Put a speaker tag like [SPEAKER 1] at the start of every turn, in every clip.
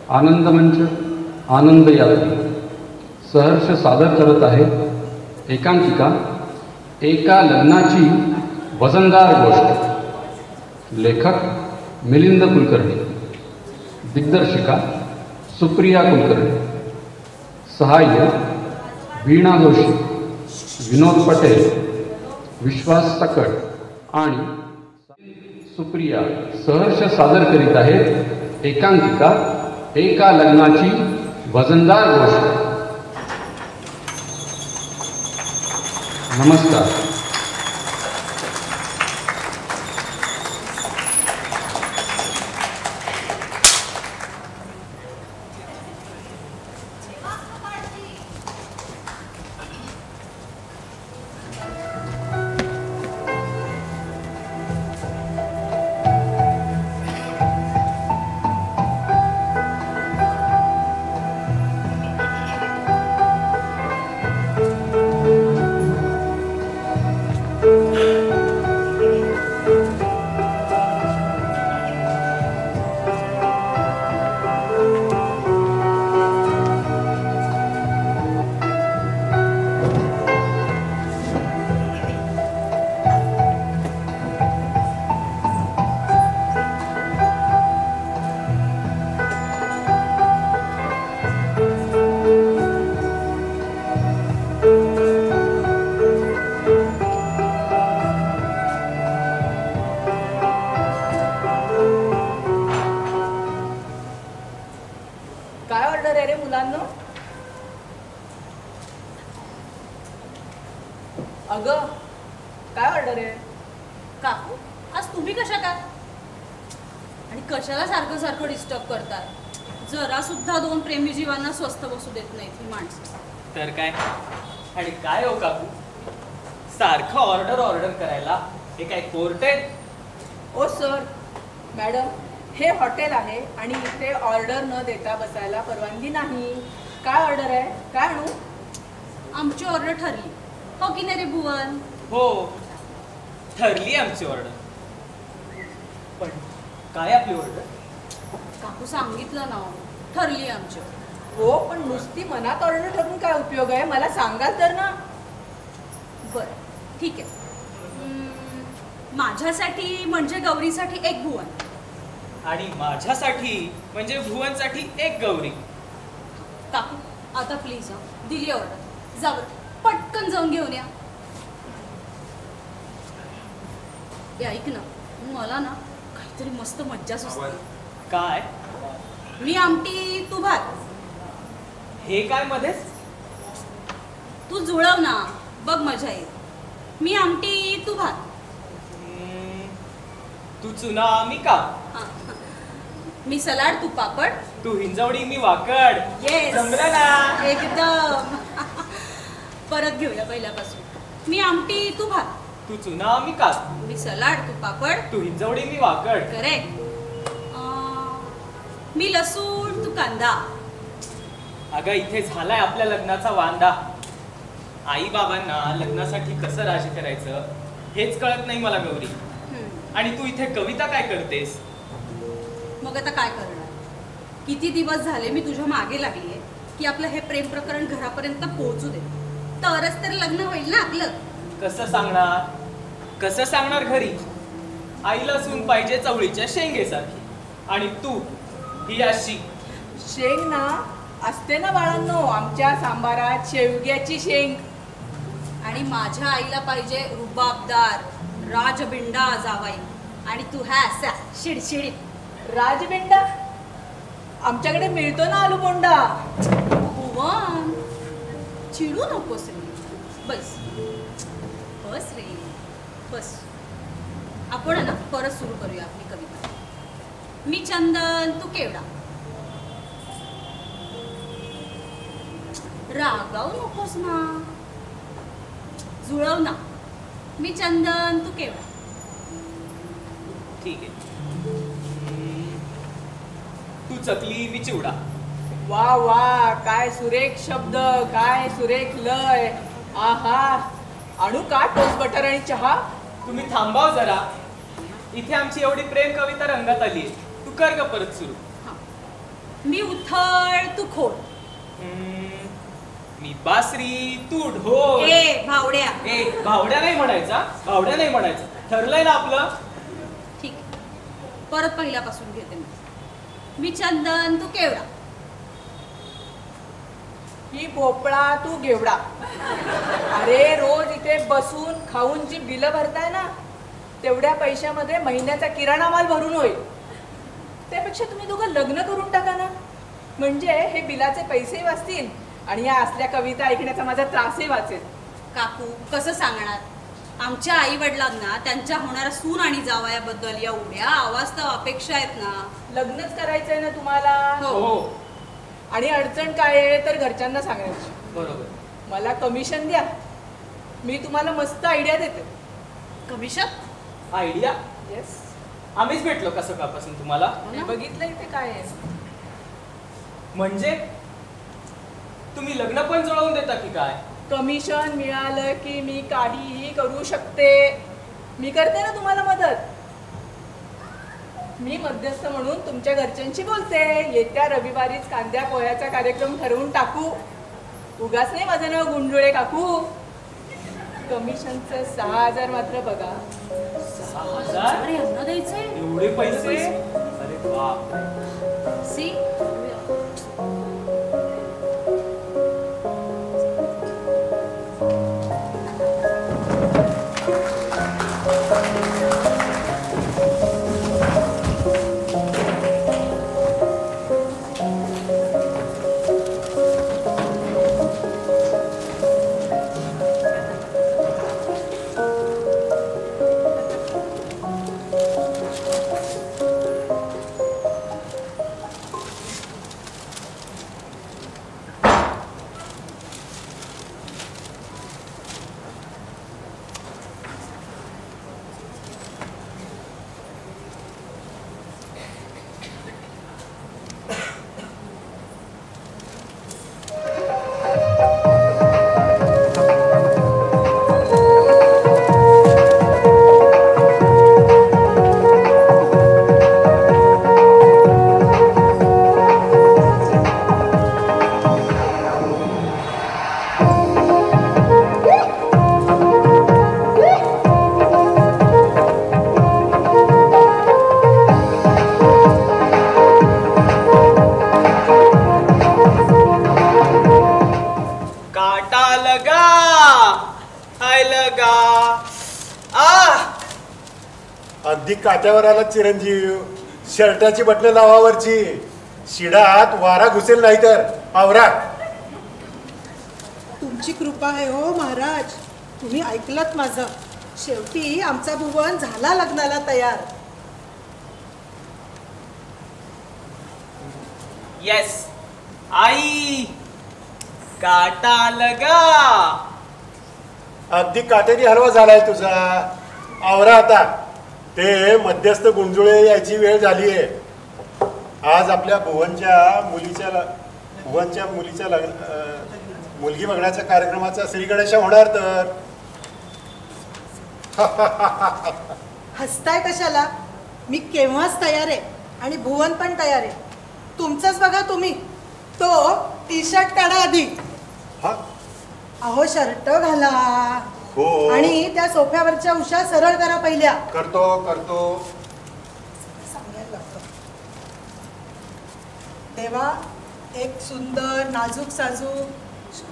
[SPEAKER 1] आनंदमंच आनंद यात्री सहर्ष सादर करत आहे एकांकिका एका लग्नाची वजनदार गोष्ट। लेखक मिलिंद कुलकर्णी, दिग्दर्शिका सुप्रिया कुलकर्णी, सहाय्य वीणा जोशी, विनोद पटेल, विश्वास सकट आणि सुप्रिया सहर्ष सादर करीत आहेत एकांकिका एका लग्नाची वजनदार गोष्ट। नमस्कार।
[SPEAKER 2] अगं काय ऑर्डर आहे?
[SPEAKER 3] काकू आज तुम्ही कशा काय आणि कशाला सारखं सारखं डिस्टर्ब करताय? जरा सुद्धा दोन प्रेमी जीवांना स्वस्थ बसू देत नाहीत ही माणसं।
[SPEAKER 4] तर काय आणि काय हो काकू, सारखं ऑर्डर करायला हे काय कोर्ट आहे?
[SPEAKER 2] ओ सर मॅडम, हे हॉटेल आहे आणि इथे ऑर्डर न देता बसायला परवानगी नाही। काय ऑर्डर आहे? काय आणू?
[SPEAKER 3] आमची ऑर्डर ठरली हो की नाही रे भुवन?
[SPEAKER 4] हो ठरली आमची ऑर्डर, पण काय आपली ऑर्डर?
[SPEAKER 3] काकू सांगितलं ना, ठरली आमची।
[SPEAKER 2] हो पण नुसती मनात ऑर्डर ठरवून काय उपयोग आहे? मला सांगाल तर ना।
[SPEAKER 3] बरं ठीक आहे, माझ्यासाठी म्हणजे गौरीसाठी एक भुवन
[SPEAKER 4] आणि माझ्यासाठी म्हणजे भुवनसाठी एक गौरी।
[SPEAKER 3] काकू आता प्लीज दिली ऑर्डर, जाऊ पटकन जाऊन घेऊन या। ऐक ना, मला ना काहीतरी मस्त मज्जा सुचते।
[SPEAKER 4] काय?
[SPEAKER 3] मी आमटी तू भात।
[SPEAKER 4] हे काय मध्येच?
[SPEAKER 3] तू जुळव ना, बघ मजा येईल। मी आमटी तू भात।
[SPEAKER 4] तू चुना मी का?
[SPEAKER 3] मी सलाड तू पापड।
[SPEAKER 4] तू हिंजवडी मी वाकड।
[SPEAKER 3] येस
[SPEAKER 4] जमलं ना
[SPEAKER 3] एकदम। परत घेऊया पहिल्यापासून। मी आमटी तू भात।
[SPEAKER 4] तू चुना मी का?
[SPEAKER 3] मी सलाड तू पापड।
[SPEAKER 4] तू हिंजवडी मी वाकड।
[SPEAKER 3] करेक्ट। मी लसूण तू कांदा।
[SPEAKER 4] अगं इथे झालाय आपल्या लग्नाचा वांदा। आई बाबांना लग्नासाठी कसं राजी करायचं हेच कळत नाही मला गौरी। आणि तू इथे कविता काय करतेस?
[SPEAKER 3] मग आता काय करणार? किती दिवस झाले मी तुझ्या मागे लागलीये की आपलं हे प्रेम प्रकरण घरापर्यंत पोहोचू दे, तरच तर लग्न होईल ना आपलं।
[SPEAKER 4] कसं सांगणार घरी? आईला सून पाहिजे चवळीच्या शेंगेसारखी, आणि तू ही अशी
[SPEAKER 2] शेंग ना असते ना बाळांनो, आमच्या सांबारात शेवग्याची शेंग।
[SPEAKER 3] आणि माझ्या आईला पाहिजे रुबाबदार राजबिंडा जावाई, आणि तू ह्या शिडशिडीत।
[SPEAKER 2] राजबिंडा? आमच्याकडे मिळतो ना आलूबोंडा।
[SPEAKER 3] भुवन चिडू नकोस रे, बस बस रे बस। आपण ना परत सुरू करूया आपली कविता। मी चंदन तू केवडा। रागावू नकोस ना, जुळव ना। मी चंदन तू केवडा।
[SPEAKER 4] ठीक आहे। तू चकली मी चिवडा।
[SPEAKER 2] वा वा, काय सुरेख शब्द, काय सुरेख लय। आहा, आणू का टोस्ट बटर आणि चहा?
[SPEAKER 4] तुम्ही थांबाव जरा, इथे आमची एवढी प्रेम कविता रंगात आली, तू कर ग परत सुरू।
[SPEAKER 3] मी उथळ तू खोल.
[SPEAKER 4] मी बासरी तू ढोल.
[SPEAKER 3] ए भावड्या.
[SPEAKER 4] भावड्या नाही म्हणायचा, भावड्या नाही म्हणायचं. ठरलंय ना आपलं.
[SPEAKER 3] ठीक आहे. परत पहिल्यापासून घेते मी चंदन तू केवढा.
[SPEAKER 2] ही भोपळा तू घेवडा. अरे रोज इथे बसून खाऊन जी बिलं भरताय ना, तेवढ्या पैशामध्ये महिन्याचा किराणा माल भरून होईल. त्यापेक्षा तुम्ही दोघं लग्न करून टाका ना, म्हणजे हे बिलाचे पैसे वाचतील आणि या असल्या कविता ऐकण्याचा माझा त्रासही वाचेल.
[SPEAKER 3] काकू कसं सांगणार, आमच्या आई वडिलांना त्यांच्या होणाऱ्या सून आणि जावयाबद्दल एवढ्या अवास्तव अपेक्षा आहेत ना.
[SPEAKER 2] लग्नच करायचंय ना तुम्हाला.
[SPEAKER 4] हो.
[SPEAKER 2] आणि अडचण काय आहे तर घरच्यांना सांगायची.
[SPEAKER 4] बरोबर.
[SPEAKER 2] मला कमिशन द्या, मी तुम्हाला मस्त आयडिया देते.
[SPEAKER 3] कमिशन?
[SPEAKER 4] आयडिया?
[SPEAKER 2] येस.
[SPEAKER 4] आम्हीच भेटलो का सकाळपासून तुम्हाला?
[SPEAKER 2] मी बघितलं इथे काय आहे.
[SPEAKER 4] म्हणजे तुम्ही लग्न पण जुळवून देता की काय?
[SPEAKER 2] कमिशन मिळालं की मी काहीही करू शकते. मी करते ना तुम्हाला मदत. मी मध्यस्थ म्हणून तुमच्या घरच्यांशी बोलते. येत्या रविवारीच कांद्या पोह्याचा कार्यक्रम ठरवून टाकू. उगाच नाही माझं नाव गुंडुळे काकू. कमिशनचं 6,000 मात्र बघा.
[SPEAKER 4] 6,000?
[SPEAKER 3] अरे यांना द्यायचंय
[SPEAKER 4] एवढे पैसे? अरे बाप.
[SPEAKER 3] सी.
[SPEAKER 5] अगदी काट्यावर आला चिरंजीव. शर्टाची बटणं लावावरची. शिडात वारा घुसेल नाही तर आवरा.
[SPEAKER 6] तुमची कृपा आहे हो महाराज. तुम्ही ऐकलत माझं. शेवटी आमचा भुवन झाला लग्नाला तयार.
[SPEAKER 4] Yes I. काटा लगा.
[SPEAKER 5] अगदी काटेरी हलवा झालाय तुझा. आवरा आता. ते मध्यस्थ गुंजुळे यायची वेळ झाली आहे. आज आपल्या भुवनच्या मुलीच्या मुलगी बघण्याच्या कार्यक्रमाचा श्री गणेशा होणार तर.
[SPEAKER 6] हसताय कशाला. मी केव्हाच तयार आहे आणि भुवन पण तयार आहे. तुमचंच बघा तुम्ही. तो टी शर्ट काढा आधी. अहो शर्ट घाला.
[SPEAKER 5] हो.
[SPEAKER 6] आणि त्या सोफ्यावरच्या उशा सरळ करा पहिल्या.
[SPEAKER 5] करतो करतो.
[SPEAKER 6] सांगायला लागतं. तेव्हा एक सुंदर नाजूक साजूक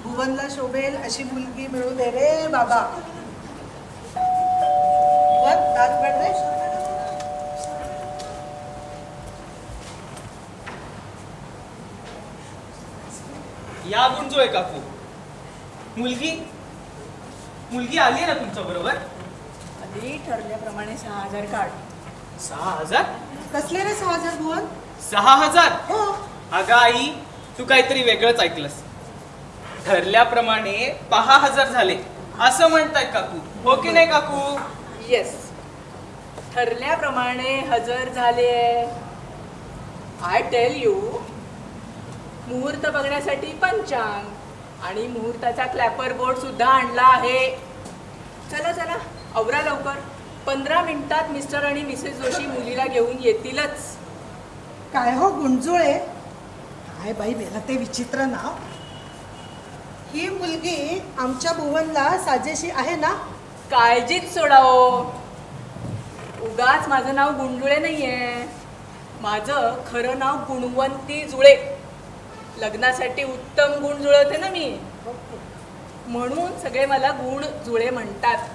[SPEAKER 6] भुवनला शोभेल अशी मुलगी मिळू दे रे बाबा. भुवन दात पड रे.
[SPEAKER 4] या गुंजुळे काकू. मुलगी आली आहे ना तुमच्या बरोबर?
[SPEAKER 2] आधी ठरल्याप्रमाणे 6,000 काढ.
[SPEAKER 4] 6,000?
[SPEAKER 6] कसले रे 6,000 भुवन?
[SPEAKER 4] 6,000?
[SPEAKER 6] हो.
[SPEAKER 4] अगं आई, तू काहीतरी वेगळंच ऐकलंस. ठरल्याप्रमाणे 5,000 झाले असं म्हणताय काकू, हो की नाही काकू?
[SPEAKER 2] येस, ठरल्याप्रमाणे हजर झाले. आय टेल यू, मुहूर्त बघण्यासाठी पंचांग आणि मुहूर्ताचा क्लॅपर बोर्ड सुद्धा आणला आहे. चला चला आवरा लवकर. 15 मिनिटात मिस्टर आणि मिसेस जोशी मुलीला घेऊन येतीलच.
[SPEAKER 6] काय हो गुंजुळे, काय बाई मेला ते विचित्र नाव. ही मुलगी आमच्या भुवनला साजेशी आहे ना?
[SPEAKER 2] काळजीच सोडावो. उगाच माझं नाव गुंडुळे नाहीये. माझं खरं नाव गुणवंती जुळे. लग्नासाठी उत्तम गुण जुळवते ना मी, म्हणून सगळे मला गुण जुळे म्हणतात.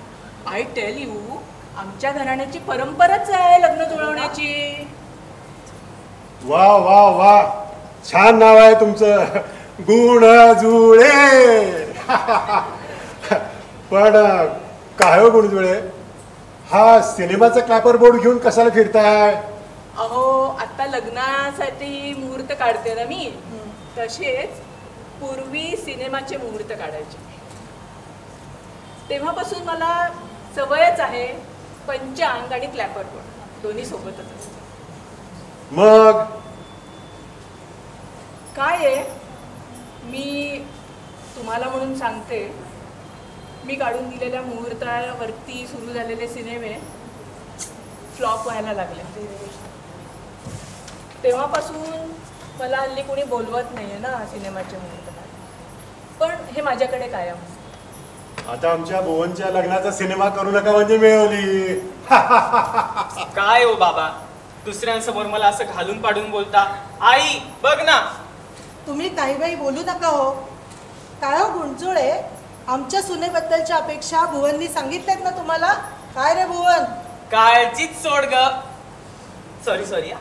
[SPEAKER 2] आय टेल यू, आमच्या घराण्याची परंपराच आहे लग्न जुळवण्याची.
[SPEAKER 5] वा वा वा, छान नाव आहे तुमचं, गुण जुळे. पण काय हो गुणजुळे, हा सिनेमाचा क्लॅपर बोर्ड घेऊन कशाला फिरताय?
[SPEAKER 2] अहो, आता लग्नासाठी मुहूर्त काढते ना मी, तसेच पूर्वी सिनेमाचे मुहूर्त काढायचे. तेव्हापासून मला सवयच आहे पंचांग आणि क्लॅपर बोर्ड दोन्ही सोबतच असते.
[SPEAKER 5] मग
[SPEAKER 2] काय आहे, मी तुम्हाला म्हणून सांगते, मी काढून दिलेल्या मुहूर्तावरती सुरू झालेले सिनेमे फ्लॉप व्हायला लागले. तेव्हापासून मला हल्ली कोणी बोलवत नाहीये ना सिनेमाचे मुहूर्त. पण हे माझ्याकडे कायम.
[SPEAKER 5] आता आमच्या भुवनच्या लग्नाचा सिनेमा करू नका म्हणजे मिळवली.
[SPEAKER 4] काय हो बाबा, दुसऱ्यांसमोर मला असं घालून पाडून बोलता. आई बघ ना.
[SPEAKER 6] तुम्ही काही बाई बोलू नका हो. काय हो गुंजुळे, आमच्या सुनेबद्दलच्या अपेक्षा भुवननी सांगितल्यात ना तुम्हाला? काय रे भुवन?
[SPEAKER 4] काळजीच सोड ग. सॉरी सॉरी,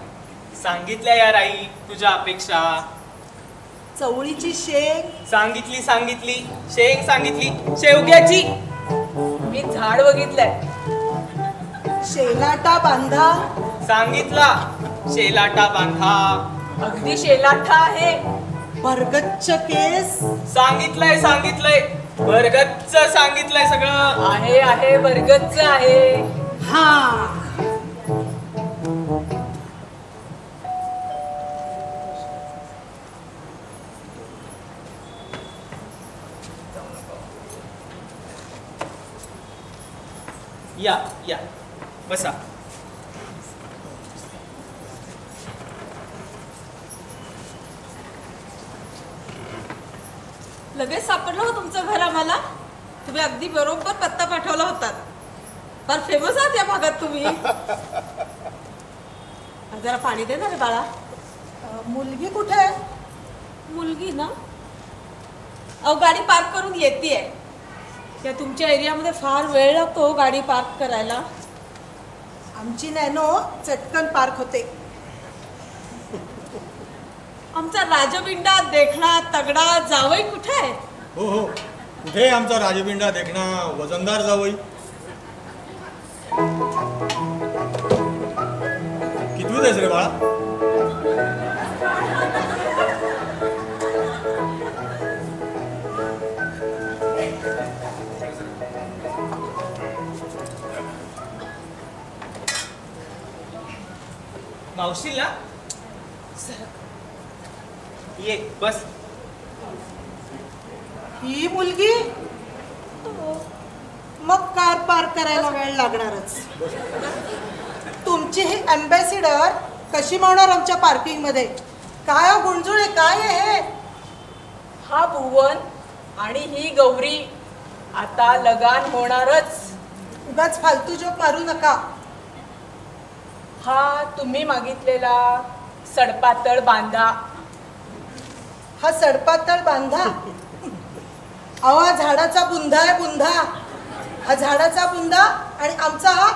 [SPEAKER 4] सांगितल्या यार आई तुझ्या अपेक्षा.
[SPEAKER 6] चवळीची शेंग
[SPEAKER 4] सांगितली सांगितली, शेंग सांगितली, शेवग्याची.
[SPEAKER 2] मी झाड बघितलंय.
[SPEAKER 6] शेलाटा बांधा
[SPEAKER 4] सांगितला, शेलाटा बांधा.
[SPEAKER 2] अगदी शेलाठा आहे.
[SPEAKER 6] भरगच्च केस
[SPEAKER 4] सांगितलंय सांगितलंय, भरगच्च सांगितलंय सगळं.
[SPEAKER 2] आहे आहे, वर्गच आहे.
[SPEAKER 6] हा.
[SPEAKER 4] या या बसा.
[SPEAKER 7] लगेच सापडलं हो तुमचं घर आम्हाला. तुम्ही अगदी बरोबर पत्ता पाठवला होता. फार फेमस आहात या भागात तुम्ही. जरा पाणी दे ना रे बाळा.
[SPEAKER 6] मुलगी कुठे आहे?
[SPEAKER 7] मुलगी ना, अहो गाडी पार्क करून येतेय. त्या तुमच्या एरियामध्ये फार वेळ लागतो गाडी पार्क करायला.
[SPEAKER 6] आमची नॅनो चटकन पार्क होते.
[SPEAKER 7] आमचा राजबिंडा देखणा तगडा जावई कुठे आहे?
[SPEAKER 8] हो हो, कुठे आहे आमचा राजबिंडा देखणा वजनदार जावई? कितवीत आहेस रे बाळा?
[SPEAKER 4] मावशीला ये बस.
[SPEAKER 6] ही मुलगी? मग कार पार्क करायला वेळ लागणारच. तुमची ही अँबॅसिडर कशी मावणार आमच्या पार्किंग मध्ये? काय हो गुंजुळे, काय आहे हे?
[SPEAKER 2] हा भुवन आणि ही गौरी आता लगान होणारच.
[SPEAKER 6] उगाच फालतू जोक मारू नका.
[SPEAKER 2] हा तुम्ही मागितलेला सडपातळ बांधा.
[SPEAKER 6] हा सडपातळ बांधा? अहो, हा झाडाचा बुंधा आहे, बुंधा. हा झाडाचा बुंधा आणि आमचा हा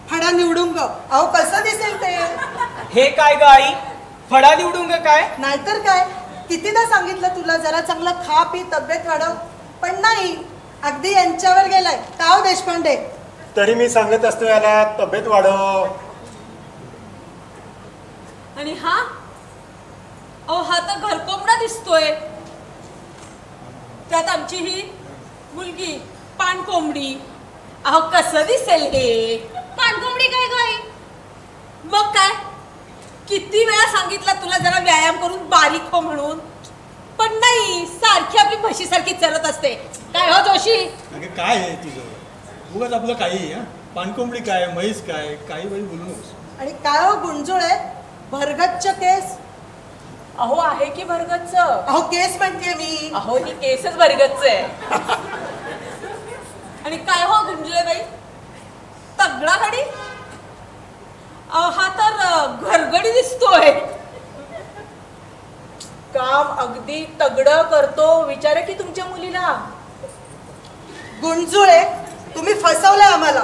[SPEAKER 6] फडा निवडुंग. अहो, कसं दिसेल ते?
[SPEAKER 4] हे काय ग आई, फडा निवडून ग काय?
[SPEAKER 6] नाहीतर काय, कितीदा सांगितलं तुला जरा चांगलं खा पी, तब्येत वाढव, पण नाही, अगदी यांच्यावर गेलाय. का हो देशपांडे?
[SPEAKER 5] तरी मी सांगत असतो याला तब्येत वाढव.
[SPEAKER 7] आणि हा, अहो हा तर घरकोंबडा दिसतोय. त्यात आमची ही मुलगी पाणकोंबडी. अहो कसं दिसेल हे? पाणकोंबडी काय गाय? मग काय, किती वेळा सांगितलं तुला जरा व्यायाम करून बारीक हो म्हणून, पण नाही, सारखी आपली म्हशीसारखी चलत असते. काय हो जोशी?
[SPEAKER 8] अगं काय आहे तुझं? उगाच आपलं काही हा, पाणकोंबडी काय, म्हैस काय, काही बाई बोलू नकोस.
[SPEAKER 6] आणि काय हो गुंजुळे, भरगच्च केस.
[SPEAKER 2] अहो आहे की भरगच्च.
[SPEAKER 6] अहो केस म्हणते मी.
[SPEAKER 2] अहो ही केसच भरगच्च आहे.
[SPEAKER 7] आणि काय हो गुंजळेबाई, तगडा गडी? हा तर घरगडी दिसतोय.
[SPEAKER 2] काम अगदी तगडं करतो. विचारा की तुमच्या मुलीला.
[SPEAKER 6] गुंजुळे, तुम्ही फसवलंय आम्हाला.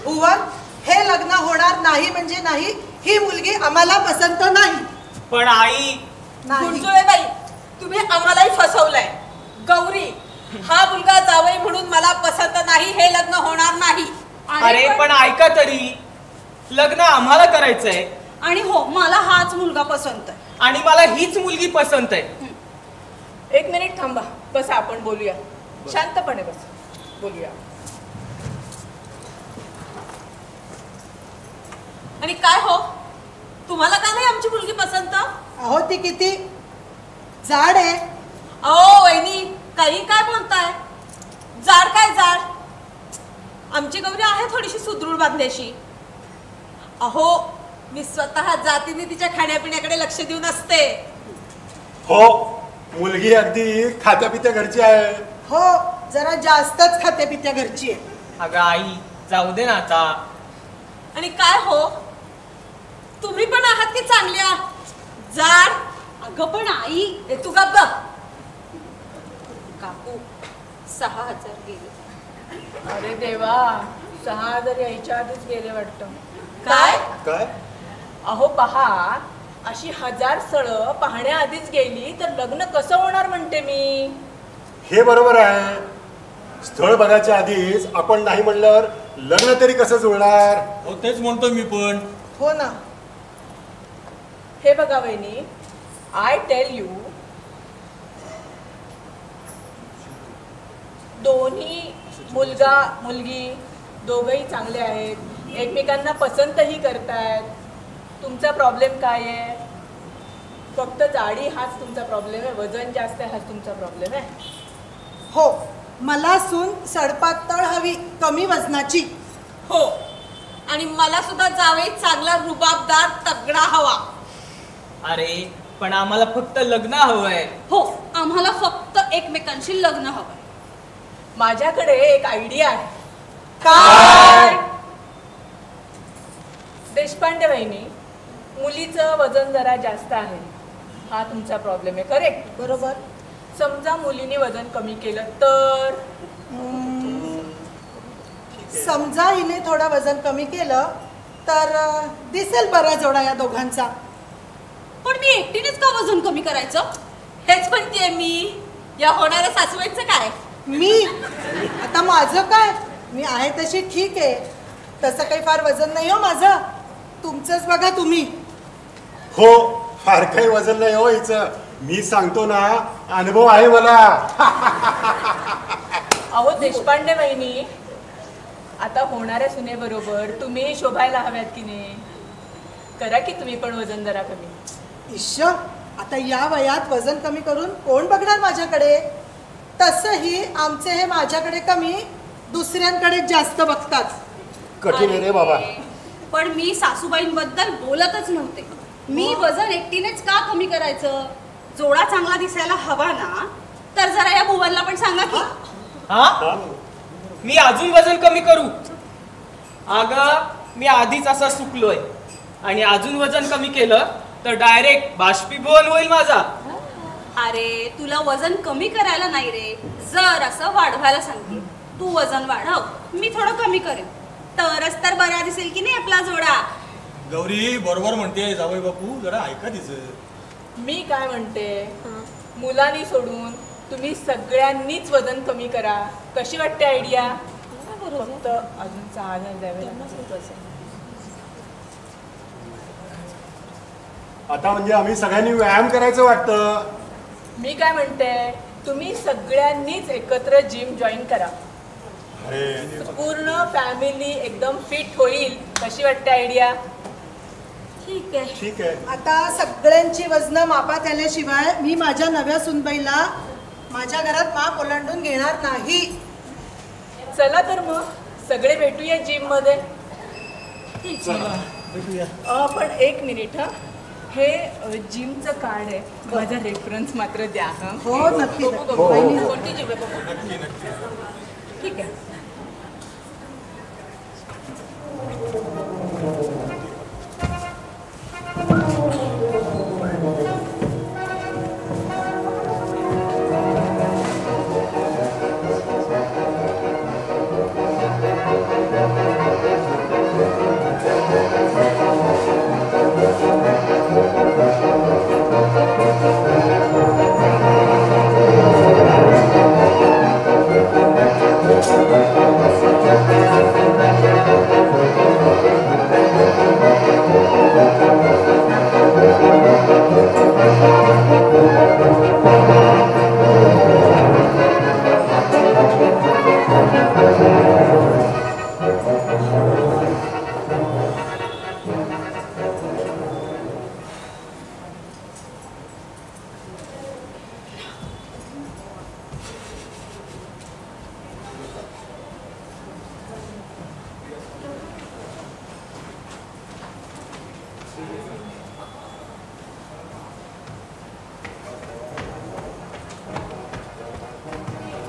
[SPEAKER 6] भुवन, हे लग्न होणार नाही म्हणजे नाही. ही मुलगी आम्हाला पसंत नाही.
[SPEAKER 4] पण आई,
[SPEAKER 6] नाही.
[SPEAKER 7] गुंजळेबाई, तुम्ही आम्हालाही फसवलंय. गौरी, हा मुलगा जावई म्हणून मला पसंत नाही, हे लग्न होणार नाही.
[SPEAKER 4] अरे पण ऐका तरी, लग्न आम्हाला करायचंय.
[SPEAKER 3] आणि हो, मला हाच मुलगा पसंत आहे.
[SPEAKER 4] आणि मला हीच मुलगी पसंत आहे.
[SPEAKER 2] एक मिनिट थांबा. बस आपण बोलूया. शांतपणे बस बोलूया.
[SPEAKER 7] आणि काय हो, तुम्हाला का नाही आमची मुलगी पसंत?
[SPEAKER 6] अहो ती किती जाड आहे.
[SPEAKER 7] अहो वहिनी, काही काय बोलताय? जाड काय जाड? आमची गौरी आहे थोडीशी सुदृढ बांध्याशी. अहो मी स्वतः जातीने तिच्या खाण्यापिण्याकडे लक्ष देऊन असते.
[SPEAKER 5] हो, मुलगी अगदी खात्यापित्या घरची आहे.
[SPEAKER 6] हो, जरा जास्तच खात्या पित्या घरची आहे.
[SPEAKER 4] अगं आई, जाऊ दे ना आता.
[SPEAKER 7] आणि काय हो, तुम्ही पण आहात की चांगल्या जाड?
[SPEAKER 3] अगं पण आई,
[SPEAKER 7] ए, तू गप्प बस. काकू 6,000 गेले.
[SPEAKER 2] अरे देवा, 6,000 यायच्या आधीच गेले वाटतं.
[SPEAKER 7] काय?
[SPEAKER 5] काय?
[SPEAKER 2] अहो पहा, अशी 1000 स्थळं पाहण्याआधीच गेली तर लग्न कसं होणार म्हणते मी.
[SPEAKER 5] हे बरोबर आहे. स्थळ बघायच्या आधीच आपण नाही म्हणल्यावर लग्न तरी कसं जुळणार?
[SPEAKER 8] हो तेच म्हणतो मी पण.
[SPEAKER 6] हो ना.
[SPEAKER 2] हे बघा वहिनी, आय टेल यू, दोन्ही मुलगा मुलगी दोघंही चांगले आहेत. एकमेकांना पसंतही करतायत. तुमचा प्रॉब्लेम काय आहे? फक्त जाडी हाच तुमचा प्रॉब्लेम आहे. वजन जास्त आहे हाच तुमचा प्रॉब्लेम आहे.
[SPEAKER 6] हो, मला सून सडपातळ हवी, कमी वजनाची.
[SPEAKER 7] हो, आणि मला सुद्धा जावई चांगला रुबाबदार तगडा हवा.
[SPEAKER 4] अरे पण आम्हाला फक्त लग्न हवंय.
[SPEAKER 3] हो, आम्हाला फक्त एकमेकांशी लग्न हवं.
[SPEAKER 2] माझ्याकडे एक आयडिया आहे.
[SPEAKER 6] काय?
[SPEAKER 2] देशपांडे वहिनी, मुलीचं वजन जरा जास्त आहे हा तुमचा प्रॉब्लेम आहे. करेक्ट?
[SPEAKER 6] बरोबर.
[SPEAKER 2] समजा मुलीने वजन कमी केलं तर?
[SPEAKER 6] समजा हिने थोडं वजन कमी केलं तर दिसेल बरा जोडा या दोघांचा.
[SPEAKER 3] पण मी एकटीनेच का वजन कमी करायचं?
[SPEAKER 7] हेच म्हणते मी. या होणाऱ्या सासूबाईंचं काय?
[SPEAKER 6] मी आता माझं काय, मी आहे तशी ठीक आहे. तसं काही फार वजन नाही हो माझं. तुमचंच बघा तुम्ही.
[SPEAKER 5] हो, फार काही वजन नाही हो हिचं. मी सांगतो ना, अनुभव आहे मला.
[SPEAKER 2] अहो देशपांडे वहिनी, आता होणाऱ्या सुनेबरोबर तुम्ही शोभायला हव्यात की नाही? करा की तुम्ही पण वजन जरा कमी.
[SPEAKER 6] इश्श, आता या वयात वजन कमी करून कोण बघणार माझ्याकडे? तसंही आमचे हे माझ्याकडे कमी, दुसऱ्यांकडे जास्त बघतात.
[SPEAKER 5] कठीण आहे रे बाबा.
[SPEAKER 3] पण मी सासूबाईंबद्दल बोलतच नव्हते. मी वजन एकटीनेच का कमी करायचं? जोडा चांगला दिसायला हवा ना, तर जरा या भुवनला पण सांगा की.
[SPEAKER 4] हा, मी अजून वजन कमी करू? अगं मी आधीच असा सुकलोय आणि अजून वजन कमी केलं तर डायरेक्ट बाष्पीभवन होईल माझा.
[SPEAKER 3] अरे तुला वजन कमी करायला नाही रे, जर असं वाढवायला सांगते. तू वजन वाढव, मी थोडं कमी करेन, तरच तर बरा दिसेल की नाही आपला जोडा.
[SPEAKER 8] गौरी बरोबर म्हणते जावई बापू, जरा ऐका तिचं.
[SPEAKER 2] मी काय म्हणते, मुलांनी सोडून तुम्ही सगळ्यांनीच वजन कमी करा. कशी वाटते आयडिया? फक्त अजून 6,000 द्यावे लागतील.
[SPEAKER 5] आता म्हणजे आम्ही सगळ्यांनी व्यायाम करायचं वाटतं.
[SPEAKER 2] मी काय म्हणते, तुम्ही सगळ्यांनीच एकत्र जिम जॉईन करा.
[SPEAKER 5] अरे
[SPEAKER 2] पूर्ण फॅमिली एकदम फिट होईल. कशी वाटते आयडिया?
[SPEAKER 3] ठीक आहे.
[SPEAKER 5] ठीक आहे.
[SPEAKER 6] आता सगळ्यांची वजनं मापात आल्याशिवाय मी माझ्या नव्या सुनबाईला माझ्या घरात माप ओलांडून घेणार नाही.
[SPEAKER 2] चला तर मग सगळे भेटूया जिम मध्ये.
[SPEAKER 8] चला भेटूया.
[SPEAKER 2] पण एक मिनिट हा, हे जिमचं कार्ड आहे, माझा रेफरन्स मात्र द्या. हं.
[SPEAKER 6] हो नक्की
[SPEAKER 2] बघू,
[SPEAKER 6] नक्की.
[SPEAKER 2] बघू.
[SPEAKER 6] बहिणी,
[SPEAKER 2] कोणती जिम आहे बघू.
[SPEAKER 8] नक्की नक्की.
[SPEAKER 2] ठीक आहे.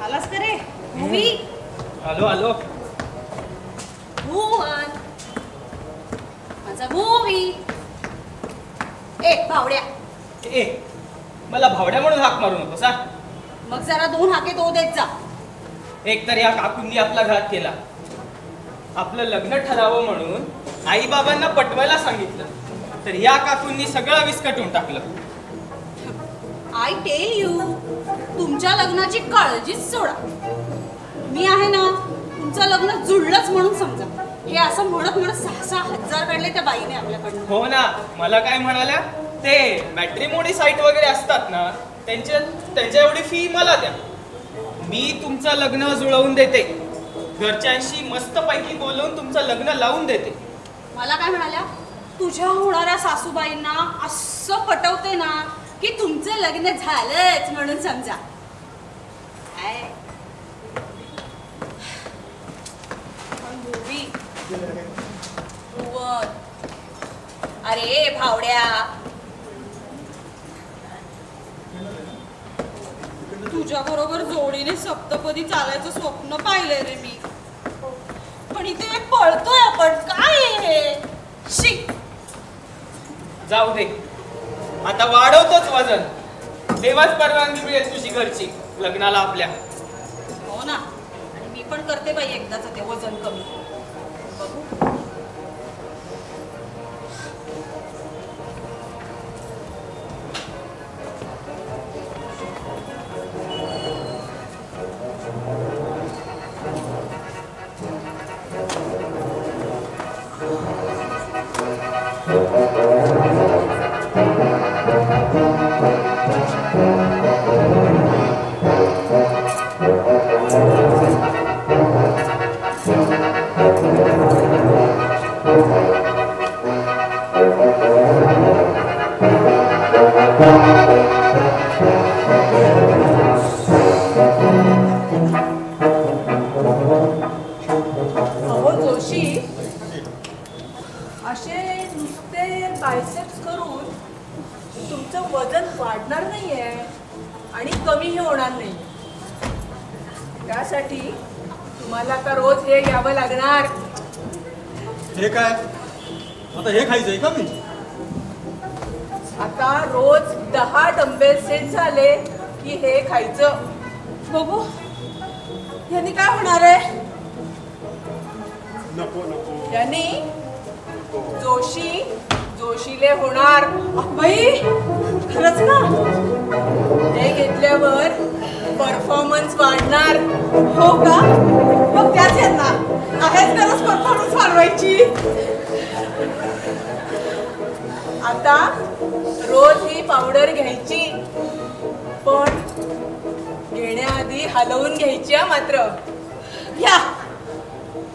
[SPEAKER 3] आलास का रे मूवी?
[SPEAKER 4] आलो आलो.
[SPEAKER 3] भुवन माझा मूवी. ए भावड्या,
[SPEAKER 4] ए मला भावड्या म्हणून हाक मारू नकोस हा.
[SPEAKER 3] मग जरा 2 हाके तो देत जा.
[SPEAKER 4] एक तर या काकूंनी आपला घात केला. आपलं लग्न ठरावं म्हणून आई बाबांना पटवायला सांगितलं, तर या काकूंनी सगळं विस्कटून टाकलं.
[SPEAKER 3] आय टेल यू, तुमच्या लग्नाची काळजीच सोडा. मी आहे ना, तुमचं लग्न जुळलंच म्हणून समजा. हे असं म्हणत म्हणत 6-6 हजार काढले त्या बाईने आपल्याकडनं.
[SPEAKER 4] हो ना, मला काय म्हणाल्या, ते मॅट्रिमोनी साईट वगैरे असतात ना, त्यांच्या एवढी फी मला द्या, मी तुमचं लग्न जुळवून देते, घरच्यांशी मस्तपैकी बोलवून तुमचं लग्न लावून देते.
[SPEAKER 3] मला काय म्हणाल्या, तुझ्या होणाऱ्या सासूबाईंना असं पटवते ना की तुमचं लग्न झालंच म्हणून समजा. अरे भावड्या, तुझ्या बरोबर जोडीने सप्तपदी चालायचं स्वप्न पाहिलंय रे मी, पण इथे पळतोय आपण. काय हे शिक.
[SPEAKER 4] जाऊ दे, आता वाढवतोच वजन. तेव्हाच परवानगी मिळेल तुझी घरची लग्नाला आपल्या.
[SPEAKER 3] हो ना, आणि मी पण करते बाई एकदाच ते वजन कमी. बघू.
[SPEAKER 2] अहो जोशी, असे नुसते बायसेप्स करून तुमचं वजन वाढणार नाहीये आणि कमीही होणार नाही. त्यासाठी तुम्हाला आता रोज हे घ्यावं लागणार.
[SPEAKER 8] हे काय आता हे खायचंय का मी?
[SPEAKER 2] आता रोज 10 डंबेल सेट झाले की हे खायचं.
[SPEAKER 7] बघू यांनी काय होणार आहे?
[SPEAKER 5] नको नको.
[SPEAKER 2] यांनी जोशीले होणार.
[SPEAKER 7] बाई खरंच ना?
[SPEAKER 2] हे घेतल्यावर परफॉर्मन्स वाढणार.
[SPEAKER 7] हो का? मग त्याच यांना आहेच गरज परफॉर्मन्स वाढवायची.
[SPEAKER 2] आता रोज ही पावडर घ्यायची, पण घेण्याआधी हलवून घ्यायची हा मात्र.
[SPEAKER 7] या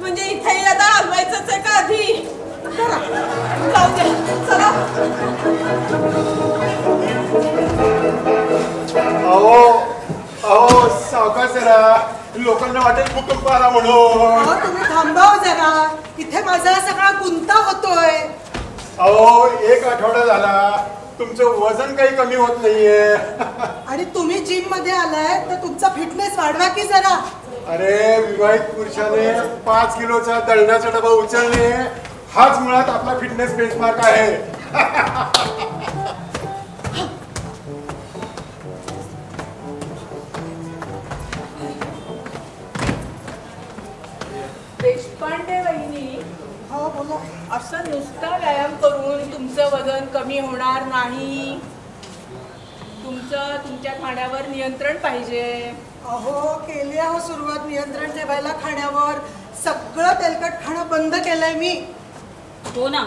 [SPEAKER 7] म्हणजे इथे आता हलवायचंच आहे का आधी? जाऊ दे, चला.
[SPEAKER 5] अहो अहो सावकाश जरा, लोकांना वाटेल भूकंप आला म्हणून.
[SPEAKER 6] अहो, तुम्ही थांबाव जरा, इथे माझा सगळा गुंता होतोय.
[SPEAKER 5] अहो 1 आठवडा झाला तुमचं वजन काही कमी होत नाहीये.
[SPEAKER 6] आणि तुम्ही जिम मध्ये आलाय तर तुमचा फिटनेस वाढवा की जरा.
[SPEAKER 5] अरे विवाहित पुरुषाने 5 किलोचा दळण्याचा डबा उचलणे हाच मुळात आपला फिटनेस बेंचमार्क आहे.
[SPEAKER 2] देशपांडे वहिनी,
[SPEAKER 6] हो बोला.
[SPEAKER 2] असं नुसता व्यायाम करून तुमचं वजन कमी होणार नाही. तुमच्या खाण्यावर नियंत्रण पाहिजे.
[SPEAKER 6] अहो केली अहो सुरुवात नियंत्रण ठेवायला खाण्यावर. सगळं तेलकट खाणं बंद केलंय मी.
[SPEAKER 3] हो ना.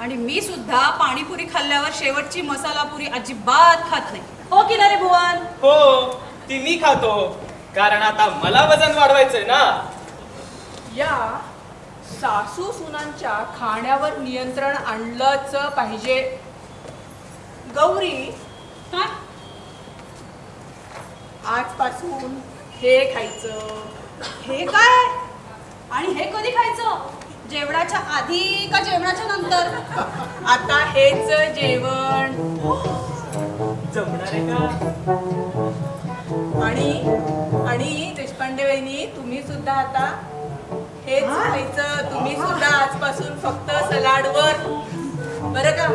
[SPEAKER 3] आणि मी सुद्धा पाणीपुरी खाल्ल्यावर शेवटची मसाला पुरी अजिबात खात नाही. हो की ना रे भुवन?
[SPEAKER 4] हो, ती मी खातो, कारण आता मला वजन वाढवायचंय ना.
[SPEAKER 2] या सासू सुनांच्या खाण्यावर नियंत्रण आणलंच पाहिजे. गौरी,
[SPEAKER 3] काय?
[SPEAKER 2] आजपासून हे खायचं.
[SPEAKER 3] हे काय? आणि हे कधी खायचं? जेवणाच्या आधी का जेवणाच्या नंतर?
[SPEAKER 2] आता हेच जेवण.
[SPEAKER 4] जमणार आहे का?
[SPEAKER 2] आणि देशपांडे वहिनी, तुम्ही सुद्धा आता हेच खायचं. तुम्ही सुद्धा आजपासून फक्त सलाडवर, बरं का?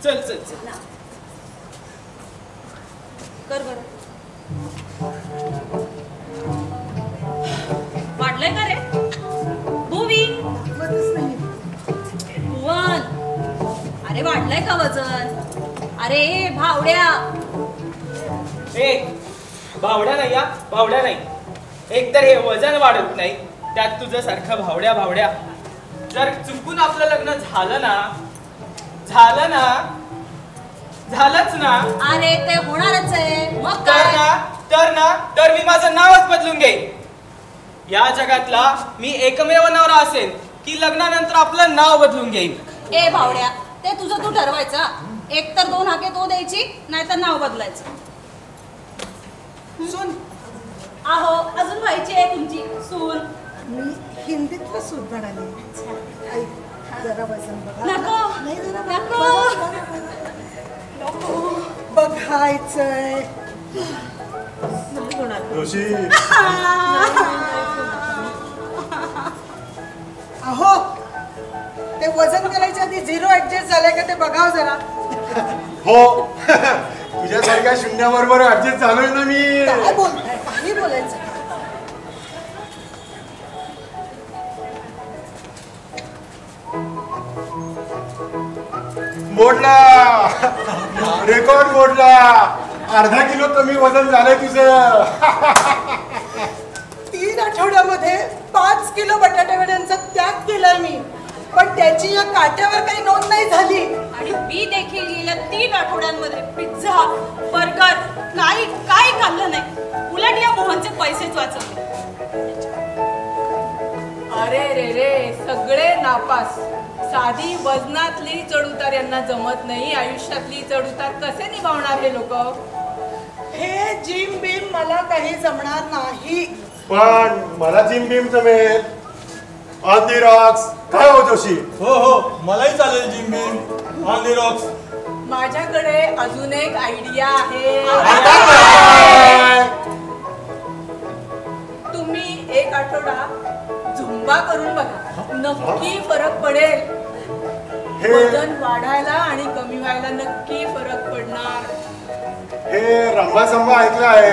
[SPEAKER 4] चल चल चल
[SPEAKER 3] कर बरं. वाढलंय का रे भूवी? भुवन, अरे वाढलंय का वजन? अरे भावड्या.
[SPEAKER 4] भावड्या नाही या, भावड्या नाही. एक तर हे वजन वाढत नाही, त्यात तुझं सारखं भावड्या भावड्या. जर चुकून आपलं लग्न झालंच ना.
[SPEAKER 3] अरे ते होणारच आहे. मग
[SPEAKER 4] तर मी माझं नावच बदलून घेईन. या जगातला मी एकमेव नवरा असेल की लग्नानंतर आपलं नाव बदलून घेईन.
[SPEAKER 3] ए भावड्या, ते तुझं तू ठरवायचं. एक तर 2 हाके तो द्यायची, नाहीतर नाव बदलायचं.
[SPEAKER 6] सून.
[SPEAKER 3] आहो, अजून व्हायची आहे तुमची सून.
[SPEAKER 6] मी हिंदीतलं सून म्हणाली. ऐक जरा वजन बघा.
[SPEAKER 3] नको.
[SPEAKER 6] नाही जरा
[SPEAKER 3] नको.
[SPEAKER 6] बघायचंय.
[SPEAKER 5] जोशी,
[SPEAKER 6] अहो ते वजन करायच्या आधी 0 ऍडजस्ट झालंय का ते बघाव जरा.
[SPEAKER 5] हो तुझ्यासारख्या शून्याबरोबर ऍडजस्ट झालोय ना मी.
[SPEAKER 6] काय बोलताय? काही बोलायचं.
[SPEAKER 5] मोडला, रेकॉर्ड मोडला. अर्धा किलो कमी वजन झालंय तुझं.
[SPEAKER 6] 3 आठवड्यामध्ये 5 किलो बटाटे वड्यांचा त्याग केलाय मी, पण त्याची या काट्यावर काही नोंद नाही झाली.
[SPEAKER 3] आणि मी देखील गेल्या 3 आठवड्यांमध्ये पिझ्झा, बर्गर काही खाल्लं नाही. उलट या मोहनचे पैसेच वाचवले.
[SPEAKER 2] अरे रे रे, सगळे नापास. साधी वजनातली चढउतार यांना जमत नाही. आयुष्यातली चढउतार कसे निभावणार हे लोक?
[SPEAKER 6] हे जिम बिम मला काही जमणार नाही.
[SPEAKER 5] पण मला जिम बिम जमेल. On the Roxx. काय हो जोशी?
[SPEAKER 8] हो मलाही चालेल जिम बिम ऑन दी रॉक्स.
[SPEAKER 2] माझ्याकडे अजून एक आयडिया आहे. तुम्ही 1 आठवडा झुंबा करून बघा, नक्की फरक पडेल. वजन वाढायला आणि कमी व्हायला नक्की फरक पडणार.
[SPEAKER 5] हे रंबा संबा ऐकलं आहे.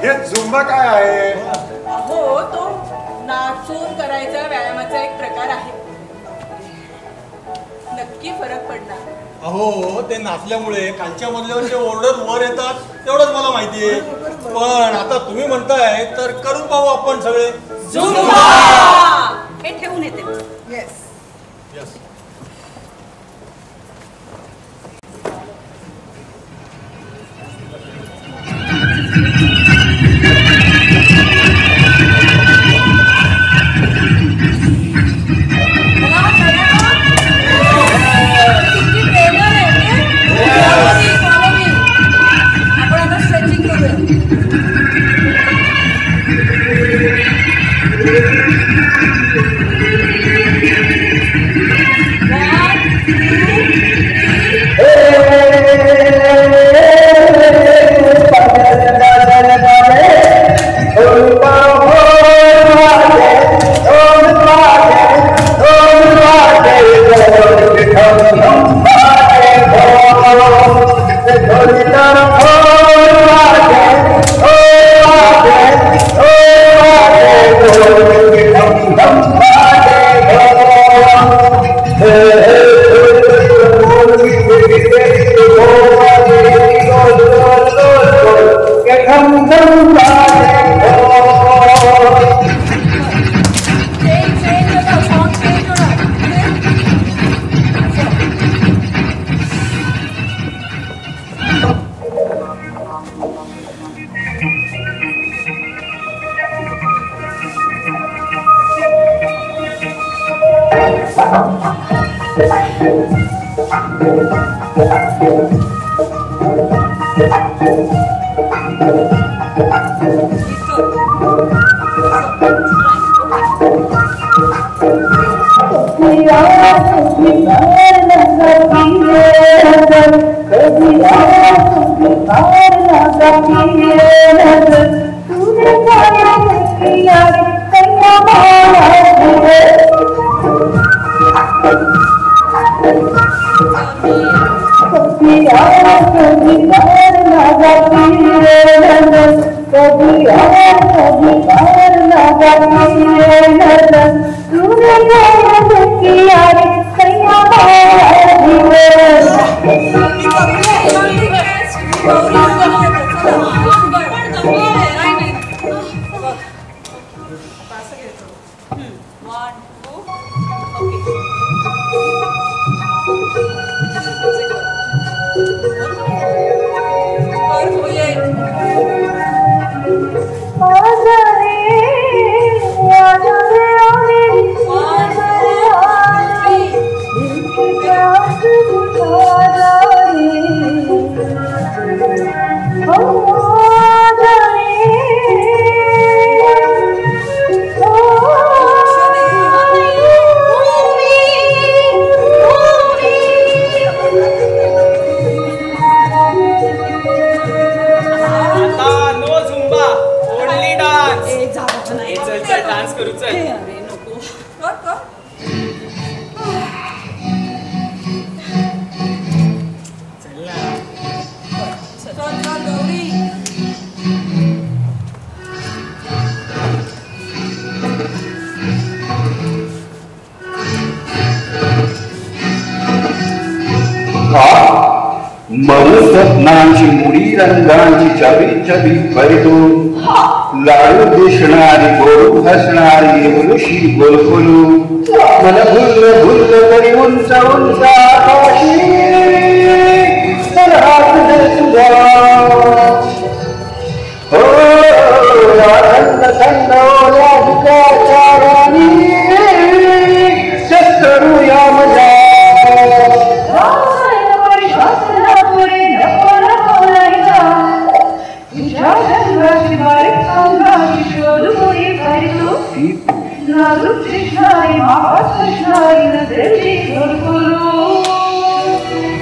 [SPEAKER 5] हे झुंबा काय आहे?
[SPEAKER 2] अहो तो नाचून करायचा व्यायामाचा एक प्रकार आहे. नक्की फरक पडणार.
[SPEAKER 8] अहो ते नाचल्यामुळे खालच्या मजल्यावरचे ऑर्डर वर येतात तेवढंच मला माहितीये. पण आता तुम्ही म्हणताय तर करून पाहू आपण सगळे.
[SPEAKER 3] हे ठेवून येते.
[SPEAKER 6] येस.
[SPEAKER 8] Yes.
[SPEAKER 9] स्वप्नांची मुडी रंगांची चवी चवी परितू लाडू दिसणारी गोड हसणारी ऋषी गोलकोलू मन भुल्ल भुल्ल करी उंच उंच आकाशी तुझा हो थंड थंड ओल्या दुःखाच्या राणी करूया मजा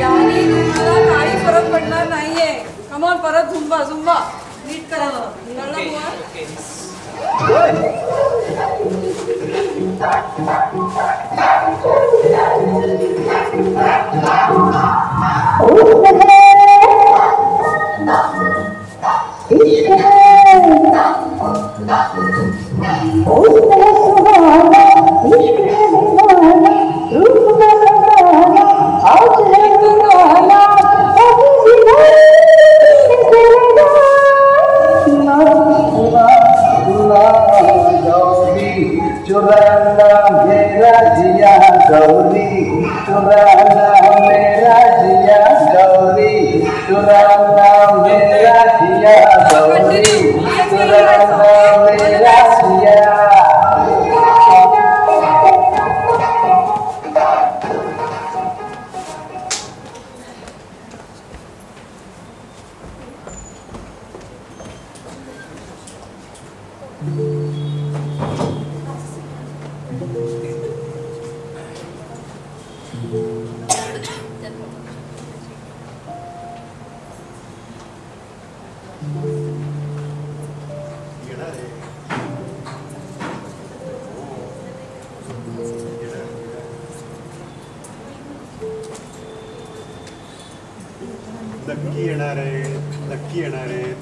[SPEAKER 2] काही फरक पडणार नाहीये. कमॉन परत झुंबा झुंबा नीट करावं.
[SPEAKER 9] चुराना मेरा जिया गौरी, चुराना मेरा जिया गौरी, चुराना मेरा जिया गौरी, चुराना मेरा जिया।
[SPEAKER 5] नक्की येणार आहे, नक्की येणार आहे.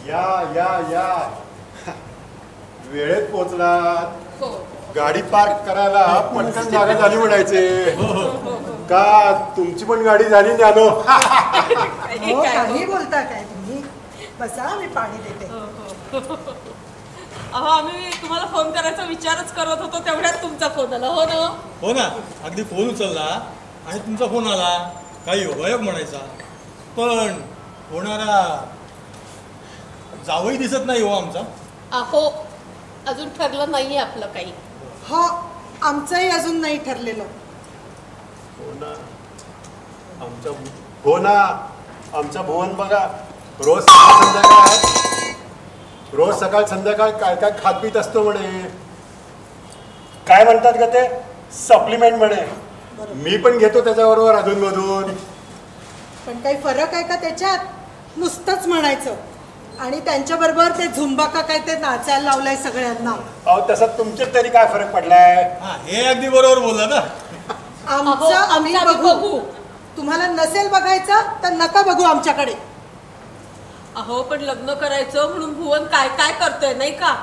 [SPEAKER 5] या या या वेळेत पोहोचलात. गाडी पार्क करायला पटकन जागा झाली म्हणायचे का? तुमची पण गाडी झाली ज्ञानो.
[SPEAKER 6] हो, काही बोलता काय तुम्ही? बसा, मी पाणी देते.
[SPEAKER 7] अहो आम्ही तुम्हाला फोन करायचा विचारच करत होतो तेवढ्यात तुमचा फोन आला. हो ना?
[SPEAKER 8] हो ना, अगदी फोन उचलला आणि तुमचा फोन आला. काही योगायोग म्हणायचा, पण होणारा जावई दिसत नाही हो आमचा.
[SPEAKER 7] अहो अजून ठरलं नाहीये आपलं काही.
[SPEAKER 6] हो, आमचंही अजून नाही ठरलेलं.
[SPEAKER 5] हो ना, आमचा भुवन बघा रोज सकाळ संध्याकाळ काय काय खात पीत असतो म्हणे. काय म्हणतात का ते, सप्लिमेंट म्हणे. मी पण घेतो त्याच्याबरोबर अधूनमधून.
[SPEAKER 6] पण काही फरक आहे का त्याच्यात? नुसतंच म्हणायचं आणि त्यांच्याबरोबर ते झुंबा का काय ते नाचायला लावलंय सगळ्यांना.
[SPEAKER 5] अहो तसा तुमच्यात तरी काय फरक पडलाय?
[SPEAKER 8] हे अगदी बरोबर बोलला ना.
[SPEAKER 6] आमचं आम्ही बघू. तुम्हाला नसेल बघायचं तर नका बघू आमच्याकडे.
[SPEAKER 7] अहो पण लग्न करायचं म्हणून भुवन काय काय करतोय नाही का?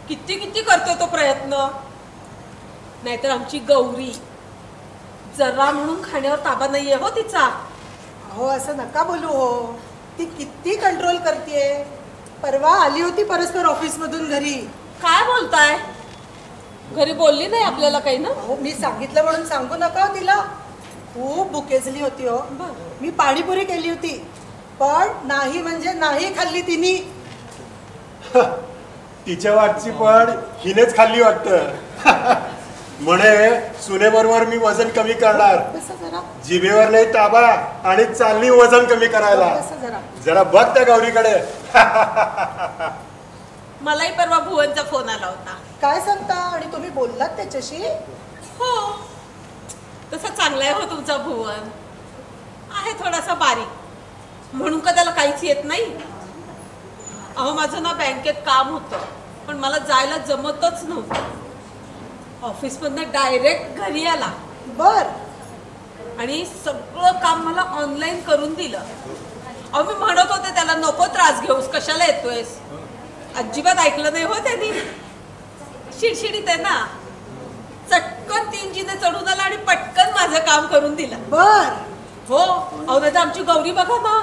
[SPEAKER 7] किती किती करतोय तो प्रयत्न. नाहीतर आमची गौरी जरा म्हणून खाण्यावर ताबा नाहीये हो तिचा.
[SPEAKER 6] अहो असं नका बोलू हो. ती किती कंट्रोल करतेय. परवा आली होती परस्पर ऑफिस मधून घरी.
[SPEAKER 7] काय बोलताय? घरी बोलली नाही आपल्याला काही ना?
[SPEAKER 6] हो, मी सांगितलं म्हणून सांगू नका हो तिला. खूप भुकेजली होती हो. मी पाणीपुरी केली होती पण नाही म्हणजे नाही खाल्ली तिने.
[SPEAKER 5] तिच्या वाटची पण हिनेच खाल्ली वाटतं. म्हणे सुनेबरोबर मी वजन कमी करणार. जिभेवर नाही ताबा आणि चालली वजन कमी करायला. जरा बघ त्या गौरीकडे.
[SPEAKER 7] मलाही परवा भुवनचा फोन आला होता.
[SPEAKER 6] काय सांगता? आणि तुम्ही बोललात त्याच्याशी?
[SPEAKER 7] हो, तसा चांगला आहे हो तुमचा भुवन. आहे थोडासा बारीक म्हणून का त्याला काहीच येत नाही. अहो माझं ना बँकेत काम होतं पण मला जायला जमतच नव्हतं. ऑफिसमधनं डायरेक्ट घरी आला.
[SPEAKER 6] बर.
[SPEAKER 7] आणि सगळं काम मला ऑनलाईन करून दिलं. अहो मी म्हणत होते त्याला नको त्रास घेऊस, कशाला येतोयस. अजिबात ऐकलं नाही हो त्यांनी. शिडशिडीत आहे ना. चटकन 3 जिने चढून आला आणि पटकन माझं काम करून दिलं.
[SPEAKER 6] बर.
[SPEAKER 7] हो. अहो नाही तर आमची गौरी बघा ना,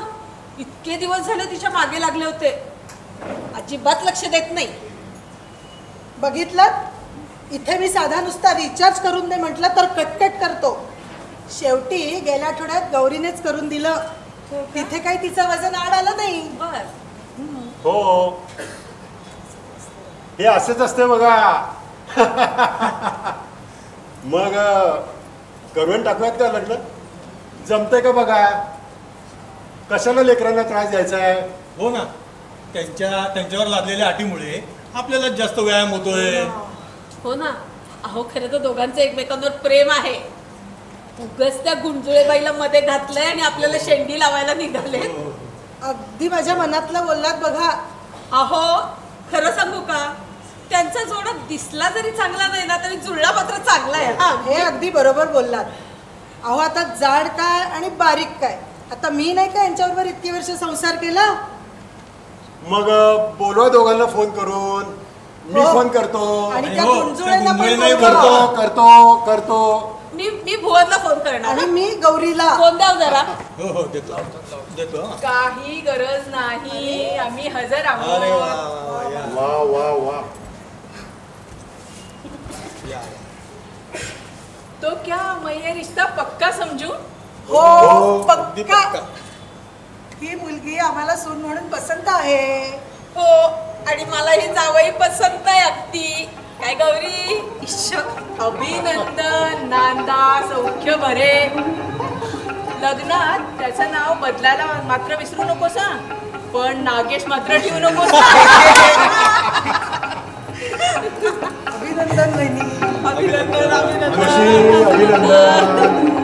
[SPEAKER 7] इतके दिवस झाले तिच्या मागे लागले होते. अजिबात लक्ष देत नाही.
[SPEAKER 6] बघितलं, इथे मी साधा नुसता रिचार्ज करून दे म्हटलं तर कटकट करतो. शेवटी गेल्या आठवड्यात गौरीनेच करून दिलं. तिथे काही तिचं वजन आड आलं नाही.
[SPEAKER 7] बर.
[SPEAKER 5] हो, हे असंच असते बघा. मग करून टाकूयात का लग्न? जमतंय का बघा. कशाला लेकरांना त्रास द्यायचा आहे?
[SPEAKER 8] हो ना, त्यांच्यावर लादलेल्या अटीमुळे आपल्याला जास्त व्यायाम होतोय.
[SPEAKER 7] हो ना. अहो खरं तर दोघांचं एकमेकांवर प्रेम आहे. उगाच त्या गुंजुळेबाईला मध्ये घातलंय आणि आपल्याला शेंडी लावायला निघाले.
[SPEAKER 6] अगदी माझ्या मनातलं बोललात बघा.
[SPEAKER 7] अहो खरं सांगू का, त्यांचा जोडा दिसला जरी चांगला नाही ना तरी जुळला मात्र चांगला आहे.
[SPEAKER 6] हे अगदी बरोबर बोललात. अहो आता जाड काय आणि बारीक काय, आता मी नाही का यांच्याबरोबर इतकी वर्ष संसार केला.
[SPEAKER 5] मग बोलवा दोघांना फोन करून. मी फोन करतो.
[SPEAKER 6] आणि त्या
[SPEAKER 8] हो,
[SPEAKER 6] गुंजुळेला पण
[SPEAKER 8] गुंजुळे नाही
[SPEAKER 6] फोन करा.
[SPEAKER 5] करतो करतो करतो.
[SPEAKER 7] मी भुवनला फोन करणार.
[SPEAKER 6] आणि मी गौरीला.
[SPEAKER 7] फोन द्याव जरा.
[SPEAKER 8] हो हो देतो देतो हा.
[SPEAKER 2] काही गरज नाही, आम्ही हजर
[SPEAKER 8] अरे वा
[SPEAKER 2] आहोत.
[SPEAKER 8] वा, या.
[SPEAKER 5] वा वा वा.
[SPEAKER 8] या.
[SPEAKER 2] तो क्या मैं ये रिश्ता पक्का समजू?
[SPEAKER 6] हो
[SPEAKER 8] अगदी
[SPEAKER 6] पक्का.
[SPEAKER 8] पक्का.
[SPEAKER 6] ही मुलगी आम्हाला सून म्हणून पसंत आहे.
[SPEAKER 7] हो आणि मला ही जावई पसंत आहे अगदी. काय गौरी?
[SPEAKER 2] अभिनंदन, नांदा, सौख्य भरे. लग्नात त्याचं नाव बदलायला मात्र विसरू नकोस हा. पण नागेश मात्र ठेवू नकोस.
[SPEAKER 6] अभिनंदन वहिनी.
[SPEAKER 7] अभिनंदन अभिनंदन.
[SPEAKER 5] अभिनंदन.